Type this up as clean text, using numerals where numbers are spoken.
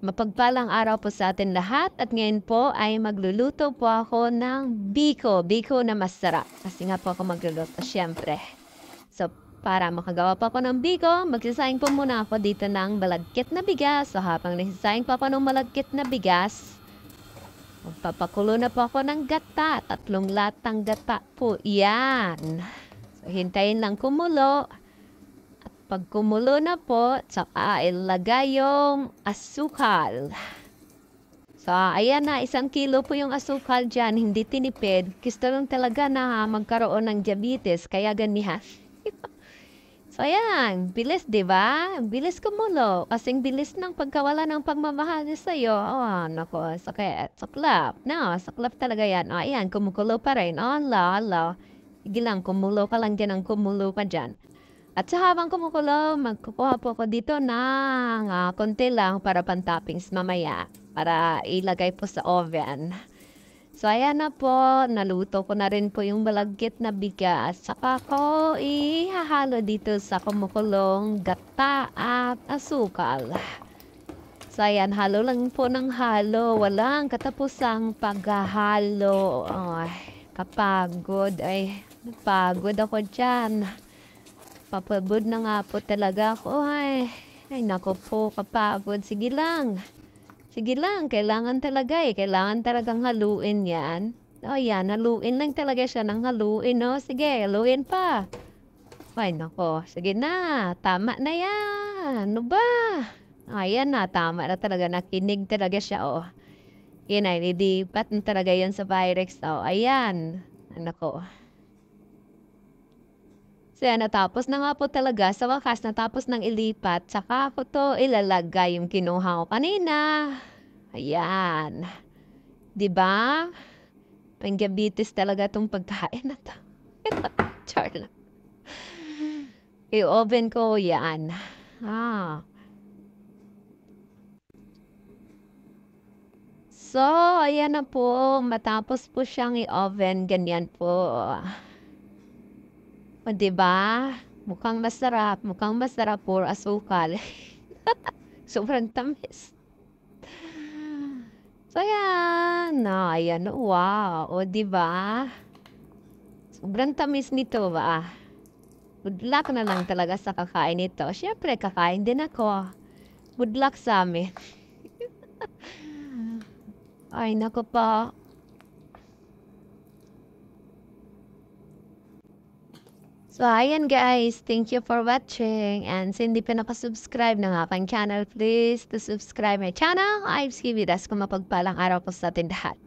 Mapagpalang araw po sa atin lahat at ngayon po ay magluluto po ako ng biko na masarap. Kasi nga po ako magluluto syempre. So, para makagawa po ako ng biko, magsasaing po muna ako dito ng malagkit na bigas. So, habang nagsasaing po ako ng malagkit na bigas, magpapakulo na po ako ng gata. 3 latang gata po. Yan. So, hintayin lang kumulo. Pag kumulo na po, tsaka ilagay yung asukal. So, ayan na, 1 kilo po yung asukal dyan, hindi tinipid. Gusto lang talaga na magkaroon ng diabetes, kaya ganihan. So, ayan, bilis, di ba? Bilis kumulo. Kasing bilis ng pagkawala ng pagmamahal niya sa'yo. Oh, nako, sakit. Saklap. No, saklap talaga yan. Oh, ayan, kumukulo pa rin. Oh, ala. Sige lang, kumulo ka lang dyan, ang kumulo pa dyan. At sa habang kumukulo, magkukuha po ako dito ng konti lang para pan-toppings mamaya. Para ilagay po sa oven. So, ayan na po. Naluto ko na rin po yung malagkit na bigas. Saka ko ihahalo dito sa kumukulong gata at asukal. So, ayan. Halo lang po ng halo. Walang katapusang paghahalo. Ay, kapagod. Ay, napagod ako dyan. Papagod na nga po talaga ako. Ay nako po, kapagod. Sige lang. Kailangan talaga eh. Kailangan talagang haluin yan. O yan, haluin lang talaga siya ng haluin. No? Sige, haluin pa. Ay nako, sige na. Tama na yan. Ano ba? Ayan na, tama na talaga. Nakinig talaga siya. Oh. Yan ay, lidipat na talaga yan sa Pyrex. Oh, ayan. Nako. So, natapos na nga po talaga. Sa wakas, natapos ng ilipat. Saka ako to ilalagay yung kinuha ko kanina. Ayan. Diba? Pang-diabetes talaga itong pagkain na to. Char lang. I-oven ko yan. So, ayan na po. Matapos po siyang i-oven. Ganyan po. O, diba? Mukhang masarap for asukal. Sobrang tamis. So, ayan. Ayan. Wow. O, diba? Sobrang tamis nito ba? Good luck na lang talaga sa kakain nito. Siyempre, kakain din ako. Good luck sa amin. Ay, naku pa. So, ayan guys. Thank you for watching. And sa hindi pa nakasubscribe ng aking channel, please to subscribe my channel. I'm Skividas. Kung mapagpalang araw po sa atin lahat.